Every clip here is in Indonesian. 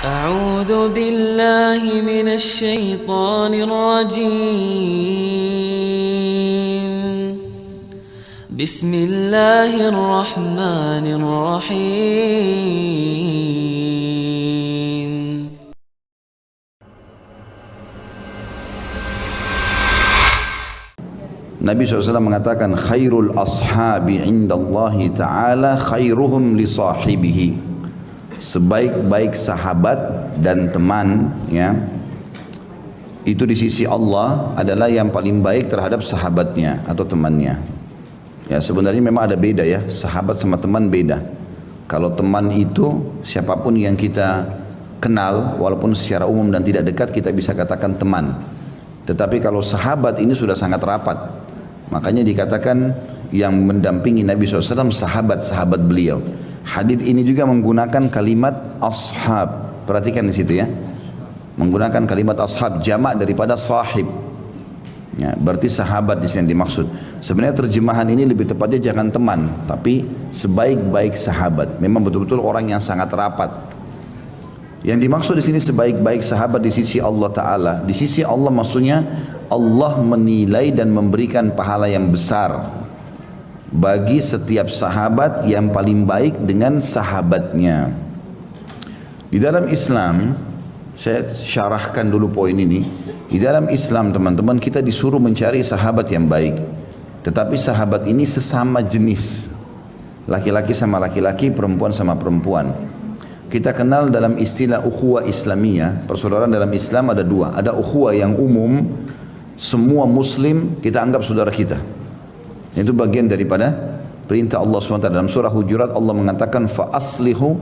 أعوذ بالله من الشيطان الرجيم بسم الله الرحمن الرحيم Nabi SAW mengatakan khairul ashabi indallahi ta'ala khairuhum li sahibihi. Sebaik-baik sahabat dan teman ya, itu di sisi Allah adalah yang paling baik terhadap sahabatnya atau temannya. Ya sebenarnya memang ada beda ya, sahabat sama teman beda. Kalau teman itu siapapun yang kita kenal walaupun secara umum dan tidak dekat kita bisa katakan teman. Tetapi kalau sahabat ini sudah sangat rapat. Makanya dikatakan yang mendampingi Nabi SAW sahabat-sahabat beliau. Hadits ini juga menggunakan kalimat ashab. Perhatikan di situ ya. Menggunakan kalimat ashab jamak daripada sahib. Ya, berarti sahabat di sini dimaksud. Sebenarnya terjemahan ini lebih tepatnya jangan teman, tapi sebaik-baik sahabat. Memang betul-betul orang yang sangat rapat. Yang dimaksud di sini sebaik-baik sahabat di sisi Allah Ta'ala. Di sisi Allah maksudnya Allah menilai dan memberikan pahala yang besar bagi setiap sahabat yang paling baik dengan sahabatnya. Di dalam Islam, saya syarahkan dulu poin ini. Di dalam Islam teman-teman kita disuruh mencari sahabat yang baik. Tetapi sahabat ini sesama jenis. Laki-laki sama laki-laki, perempuan sama perempuan. Kita kenal dalam istilah ukhuwah Islamiyah, persaudaraan dalam Islam ada dua. Ada ukhuwah yang umum, semua muslim kita anggap saudara kita. Itu bagian daripada perintah Allah SWT. Dalam surah Hujurat Allah mengatakan fa'aslihu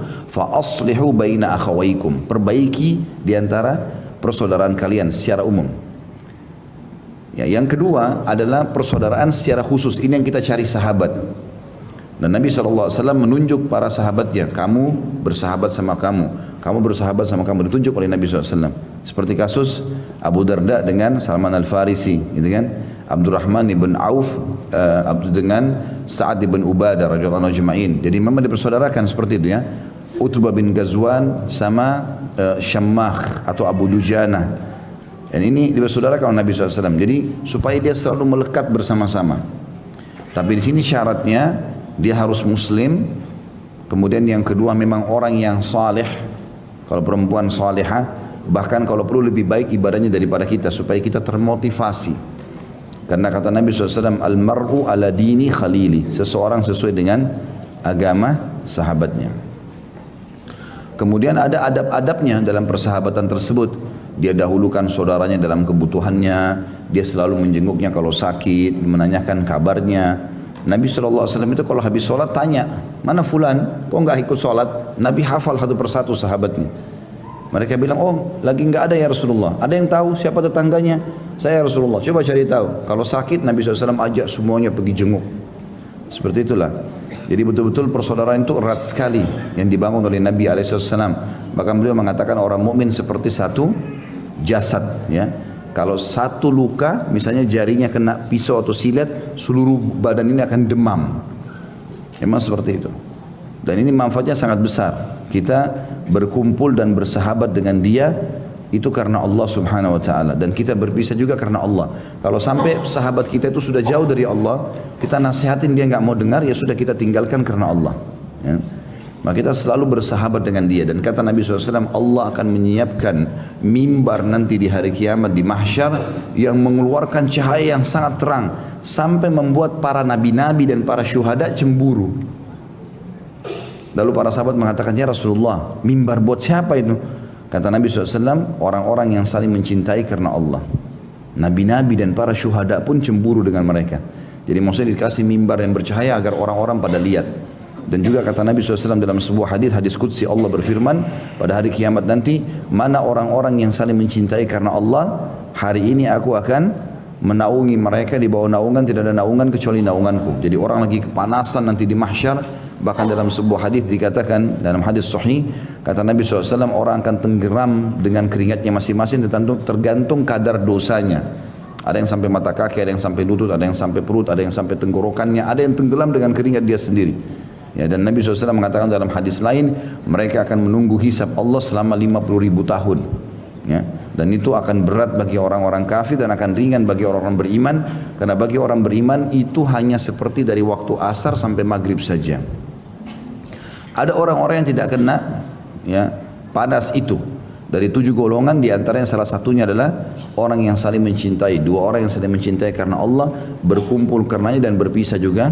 baina akhawaikum. Perbaiki diantara persaudaraan kalian secara umum. Ya, yang kedua adalah persaudaraan secara khusus. Ini yang kita cari sahabat. Dan Nabi SAW menunjuk para sahabatnya, kamu bersahabat sama kamu, kamu bersahabat sama kamu, ditunjuk oleh Nabi SAW. Seperti kasus Abu Darda dengan Salman Al-Farisi, gitu kan? Abdurrahman ibn Auf dengan Sa'ad ibn Ubadah radhiyallahu anhu ajma'in. Jadi memang dipersaudarakan seperti itu ya. Utbah bin Ghazwan sama Syammah atau Abu Dujana. Dan ini dipersaudarakan oleh Nabi SAW. Jadi supaya dia selalu melekat bersama-sama. Tapi di sini syaratnya dia harus muslim. Kemudian yang kedua memang orang yang saleh. Kalau perempuan salehah, bahkan kalau perlu lebih baik ibadahnya daripada kita supaya kita termotivasi. Karena kata Nabi SAW, al-mar'u ala dini khalili. Seseorang sesuai dengan agama sahabatnya. Kemudian ada adab-adabnya dalam persahabatan tersebut. Dia dahulukan saudaranya dalam kebutuhannya. Dia selalu menjenguknya kalau sakit, menanyakan kabarnya. Nabi SAW itu kalau habis sholat tanya, mana fulan, kok enggak ikut sholat? Nabi hafal satu persatu sahabatnya. Mereka bilang, oh lagi enggak ada ya Rasulullah. Ada yang tahu siapa tetangganya? Saya Rasulullah, coba cari tahu. Kalau sakit Nabi SAW ajak semuanya pergi jenguk. Seperti itulah. Jadi betul-betul persaudaraan itu erat sekali yang dibangun oleh Nabi SAW. Bahkan beliau mengatakan orang mukmin seperti satu jasad ya. Kalau satu luka, misalnya jarinya kena pisau atau silet, seluruh badan ini akan demam. Memang seperti itu. Dan ini manfaatnya sangat besar. Kita berkumpul dan bersahabat dengan dia, itu karena Allah Subhanahu Wa Taala. Dan kita berpisah juga karena Allah. Kalau sampai sahabat kita itu sudah jauh dari Allah, kita nasihatin dia nggak mau dengar, ya sudah kita tinggalkan karena Allah. Ya. Maka kita selalu bersahabat dengan dia. Dan kata Nabi SAW, Allah akan menyiapkan mimbar nanti di hari kiamat di mahsyar yang mengeluarkan cahaya yang sangat terang sampai membuat para nabi-nabi dan para syuhada cemburu. Lalu para sahabat mengatakan, ya Rasulullah, mimbar buat siapa itu? Kata Nabi SAW, orang-orang yang saling mencintai karena Allah. Nabi-nabi dan para syuhada pun cemburu dengan mereka. Jadi maksudnya dikasih mimbar yang bercahaya agar orang-orang pada lihat. Dan juga kata Nabi SAW dalam sebuah hadis qudsi Allah berfirman pada hari kiamat nanti, mana orang-orang yang saling mencintai karena Allah, hari ini aku akan menaungi mereka, di bawah naungan tidak ada naungan kecuali naunganku. Jadi orang lagi kepanasan nanti di mahsyar. Bahkan dalam sebuah hadis dikatakan, dalam hadis sahih, kata Nabi SAW, orang akan tenggelam dengan keringatnya masing-masing tergantung kadar dosanya. Ada yang sampai mata kaki, ada yang sampai lutut, ada yang sampai perut, ada yang sampai tenggorokannya, ada yang tenggelam dengan keringat dia sendiri. Ya, dan Nabi SAW mengatakan dalam hadis lain, mereka akan menunggu hisab Allah selama 50.000 tahun. Ya, dan itu akan berat bagi orang-orang kafir dan akan ringan bagi orang-orang beriman, karena bagi orang beriman itu hanya seperti dari waktu asar sampai maghrib saja. Ada orang-orang yang tidak kena ya padas itu. Dari 7 golongan, diantaranya salah satunya adalah orang yang saling mencintai. 2 orang yang saling mencintai karena Allah, berkumpul karenanya dan berpisah juga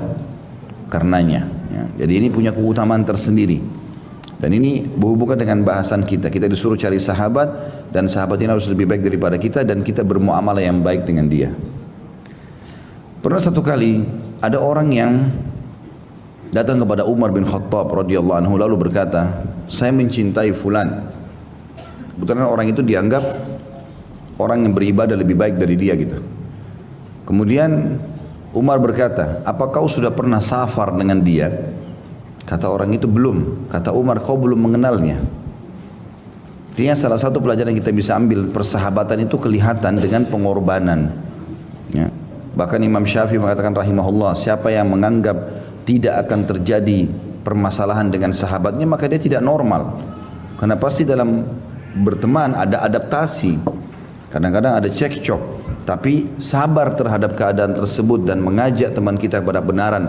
karenanya. Ya, jadi ini punya keutamaan tersendiri. Dan ini berhubungan dengan bahasan kita. Kita disuruh cari sahabat, dan sahabat ini harus lebih baik daripada kita, dan kita bermuamalah yang baik dengan dia. Pernah satu kali ada orang yang datang kepada Umar bin Khattab radhiyallahu anhu lalu berkata, saya mencintai fulan. Kebetulan orang itu dianggap orang yang beribadah lebih baik dari dia gitu. Kemudian Umar berkata, apa kau sudah pernah safar dengan dia? Kata orang itu, belum. Kata Umar, kau belum mengenalnya. Artinya salah satu pelajaran yang kita bisa ambil, persahabatan itu kelihatan dengan pengorbanan. Ya. Bahkan Imam Syafi'i mengatakan rahimahullah, siapa yang menganggap tidak akan terjadi permasalahan dengan sahabatnya, maka dia tidak normal. Karena pasti dalam berteman ada adaptasi, kadang-kadang ada cekcok, tapi sabar terhadap keadaan tersebut dan mengajak teman kita kepada kebenaran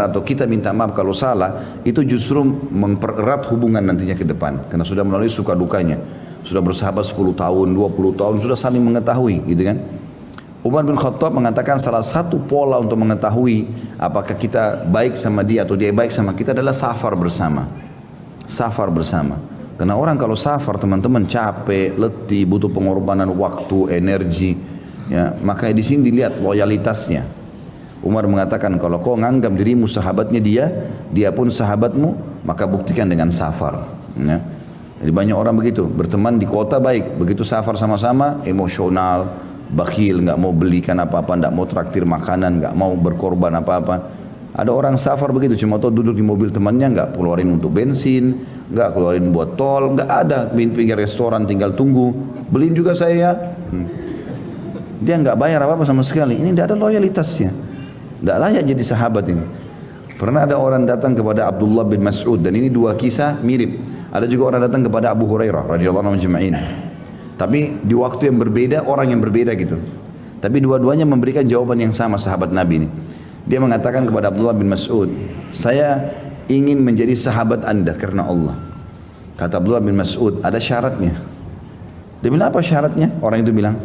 atau kita minta maaf kalau salah, itu justru mempererat hubungan nantinya ke depan, karena sudah melalui suka dukanya, sudah bersahabat 10 tahun, 20 tahun, sudah saling mengetahui gitu kan. Umar bin Khattab mengatakan salah satu pola untuk mengetahui apakah kita baik sama dia atau dia baik sama kita adalah safar bersama. Safar bersama. Karena orang kalau safar teman-teman capek, letih, butuh pengorbanan waktu, energi, ya, maka di sini dilihat loyalitasnya. Umar mengatakan kalau kau menganggap dirimu sahabatnya dia, dia pun sahabatmu, maka buktikan dengan safar. Ya. Jadi banyak orang begitu, berteman di kota baik, begitu safar sama-sama emosional, bakhil, nggak mau belikan apa-apa, nggak mau traktir makanan, nggak mau berkorban apa-apa. Ada orang safar begitu, cuma tahu duduk di mobil temannya, nggak keluarin untuk bensin, nggak keluarin buat tol, nggak ada pinggir restoran tinggal tunggu, beliin juga saya. Dia nggak bayar apa-apa sama sekali. Ini tidak ada loyalitasnya, nggak layak jadi sahabat ini. Pernah ada orang datang kepada Abdullah bin Mas'ud, dan ini 2 kisah mirip. Ada juga orang datang kepada Abu Hurairah radhiyallahu anhu ajma'in. Tapi di waktu yang berbeda, orang yang berbeda gitu. Tapi dua-duanya memberikan jawaban yang sama, sahabat Nabi ini. Dia mengatakan kepada Abdullah bin Mas'ud, saya ingin menjadi sahabat anda karena Allah. Kata Abdullah bin Mas'ud, ada syaratnya. Dia bilang, apa syaratnya? Orang itu bilang,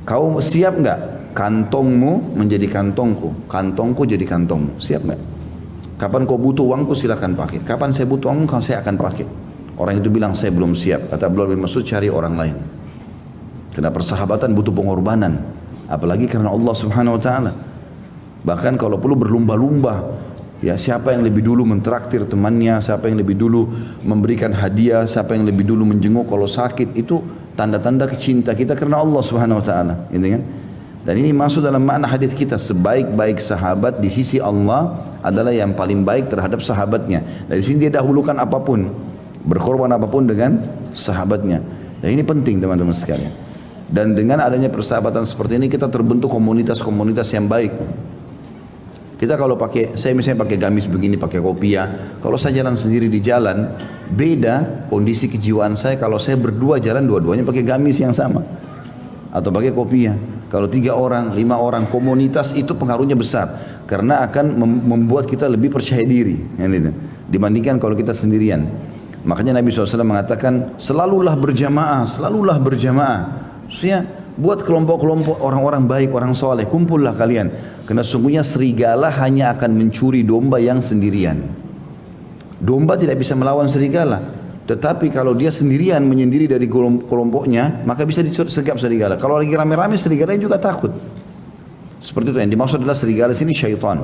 kau siap nggak kantongmu menjadi kantongku, kantongku jadi kantongmu, siap nggak? Kapan kau butuh uangku silakan pakai, kapan saya butuh uangku saya akan pakai. Orang itu bilang, saya belum siap. Kata Abdullah bin Mas'ud, cari orang lain. Karena persahabatan butuh pengorbanan, apalagi karena Allah Subhanahu wa taala. Bahkan kalau perlu berlumba-lumba, ya, siapa yang lebih dulu mentraktir temannya, siapa yang lebih dulu memberikan hadiah, siapa yang lebih dulu menjenguk kalau sakit, itu tanda-tanda cinta kita karena Allah Subhanahu wa taala, gitu kan? Dan ini masuk dalam makna hadis kita, sebaik-baik sahabat di sisi Allah adalah yang paling baik terhadap sahabatnya. Dari sini dia dahulukan apapun, berkorban apapun dengan sahabatnya. Dan ini penting teman-teman sekalian. Dan dengan adanya persahabatan seperti ini kita terbentuk komunitas-komunitas yang baik. Kita kalau pakai, saya misalnya pakai gamis begini, pakai kopiah, kalau saya jalan sendiri di jalan, beda kondisi kejiwaan saya kalau saya berdua jalan dua-duanya pakai gamis yang sama atau pakai kopiah. Kalau 3 orang, 5 orang, komunitas itu pengaruhnya besar karena akan membuat kita lebih percaya diri, dibandingkan kalau kita sendirian. Makanya Nabi SAW mengatakan, selalulah berjamaah, selalulah berjamaah. Maksudnya buat kelompok-kelompok orang-orang baik, orang soleh, kumpullah kalian. Karena sungguhnya serigala hanya akan mencuri domba yang sendirian. Domba tidak bisa melawan serigala. Tetapi kalau dia sendirian menyendiri dari kelompoknya, maka bisa disergap serigala. Kalau lagi rame-rame, serigala juga takut. Seperti itu, yang dimaksud adalah serigala sini syaitan.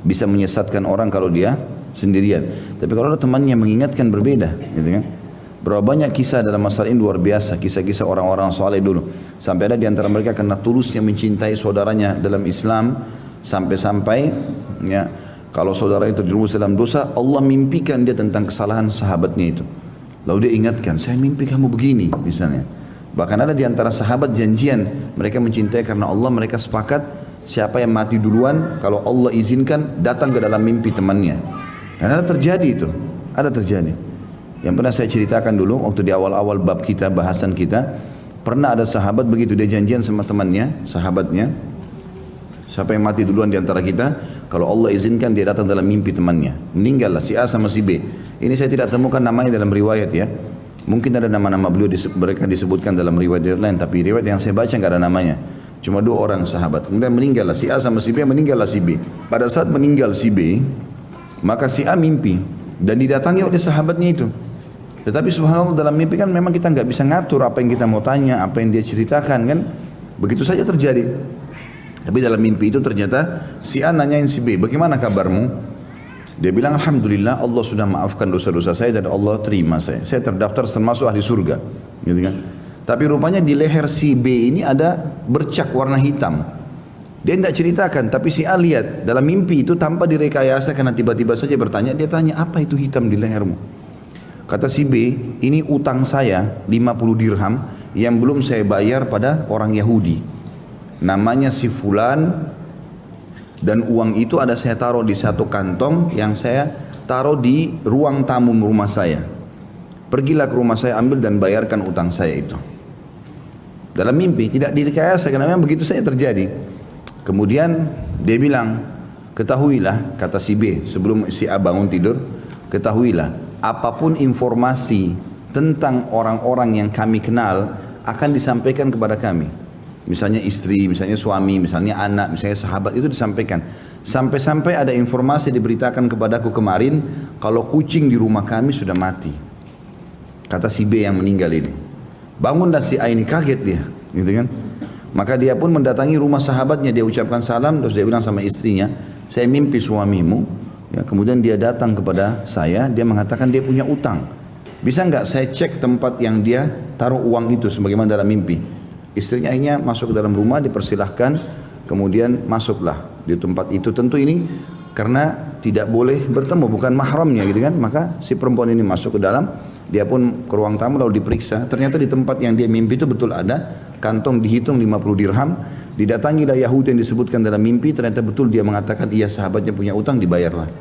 Bisa menyesatkan orang kalau dia sendirian. Tapi kalau ada temannya mengingatkan berbeda, gitu kan? Berapa banyak kisah dalam masalah ini luar biasa, kisah-kisah orang-orang saleh dulu. Sampai ada di antara mereka karena tulusnya mencintai saudaranya dalam Islam, sampai-sampai ya, kalau saudara itu terjerumus dalam dosa, Allah mimpikan dia tentang kesalahan sahabatnya itu. Lalu dia ingatkan, saya mimpi kamu begini misalnya. Bahkan ada di antara sahabat janjian, mereka mencintai karena Allah, mereka sepakat siapa yang mati duluan, kalau Allah izinkan datang ke dalam mimpi temannya. Dan ada terjadi itu, ada terjadi. Yang pernah saya ceritakan dulu waktu di awal-awal bab kita, bahasan kita, pernah ada sahabat begitu, dia janjian sama temannya, sahabatnya, siapa yang mati duluan di antara kita, kalau Allah izinkan dia datang dalam mimpi temannya. Meninggallah si A sama si B. Ini saya tidak temukan namanya dalam riwayat ya. Mungkin ada nama-nama beliau mereka disebutkan dalam riwayat lain, tapi riwayat yang saya baca nggak ada namanya. Cuma 2 orang sahabat. Kemudian meninggallah si A sama si B, meninggallah si B. Pada saat meninggal si B, maka si A mimpi dan didatangi oleh sahabatnya itu. Tetapi subhanallah dalam mimpi kan memang kita nggak bisa ngatur apa yang kita mau tanya, apa yang dia ceritakan kan. Begitu saja terjadi. Tapi dalam mimpi itu ternyata si A nanyain si B, bagaimana kabarmu? Dia bilang, alhamdulillah Allah sudah maafkan dosa-dosa saya dan Allah terima saya. Saya terdaftar termasuk ahli surga. Gitu kan? Tapi rupanya di leher si B ini ada bercak warna hitam. Dia tidak ceritakan, tapi si A lihat dalam mimpi itu tanpa direkayasa karena tiba-tiba saja bertanya, dia tanya, apa itu hitam di lehermu? Kata si B, ini utang saya 50 dirham yang belum saya bayar pada orang Yahudi. Namanya si Fulan, dan uang itu ada saya taruh di satu kantong yang saya taruh di ruang tamu rumah saya. Pergilah ke rumah saya, ambil dan bayarkan utang saya itu. Dalam mimpi, tidak direkayasa karena memang begitu saja terjadi. Kemudian dia bilang, ketahuilah, kata si B sebelum si A bangun tidur, ketahuilah apapun informasi tentang orang-orang yang kami kenal akan disampaikan kepada kami. Misalnya istri, misalnya suami, misalnya anak, misalnya sahabat, itu disampaikan. Sampai-sampai ada informasi diberitakan kepadaku kemarin kalau kucing di rumah kami sudah mati. Kata si B yang meninggal ini. Bangunlah si A ini, kaget dia, gitu kan? Maka dia pun mendatangi rumah sahabatnya, dia ucapkan salam, terus dia bilang sama istrinya, saya mimpi suamimu. Ya, kemudian dia datang kepada saya, dia mengatakan dia punya utang. Bisa nggak saya cek tempat yang dia taruh uang itu sebagaimana dalam mimpi? Istrinya akhirnya masuk ke dalam rumah, dipersilahkan, kemudian masuklah di tempat itu. Tentu ini karena tidak boleh bertemu, bukan mahramnya gitu kan. Maka si perempuan ini masuk ke dalam, dia pun ke ruang tamu lalu diperiksa. Ternyata di tempat yang dia mimpi itu betul ada kantong, dihitung 50 dirham. Didatangilah Yahudi yang disebutkan dalam mimpi, ternyata betul dia mengatakan iya sahabatnya punya utang, dibayarlah.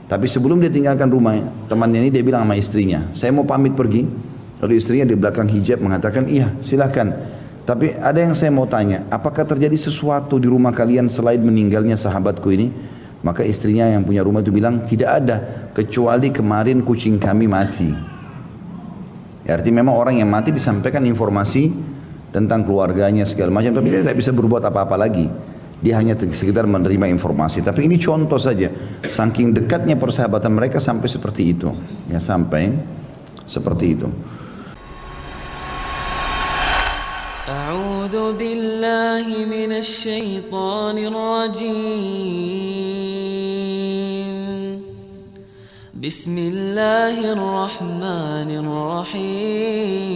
Tapi sebelum dia tinggalkan rumah temannya ini, dia bilang sama istrinya, saya mau pamit pergi. Lalu istrinya di belakang hijab mengatakan, iya silakan. Tapi ada yang saya mau tanya, apakah terjadi sesuatu di rumah kalian selain meninggalnya sahabatku ini? Maka istrinya yang punya rumah itu bilang, tidak ada, kecuali kemarin kucing kami mati. Ya, artinya memang orang yang mati disampaikan informasi tentang keluarganya segala macam, tapi dia tidak bisa berbuat apa-apa lagi. Dia hanya sekedar menerima informasi. Tapi ini contoh saja, saking dekatnya persahabatan mereka sampai seperti itu. Ya, sampai seperti itu. أعوذ بالله من الشيطان الرجيم بسم الله الرحمن الرحيم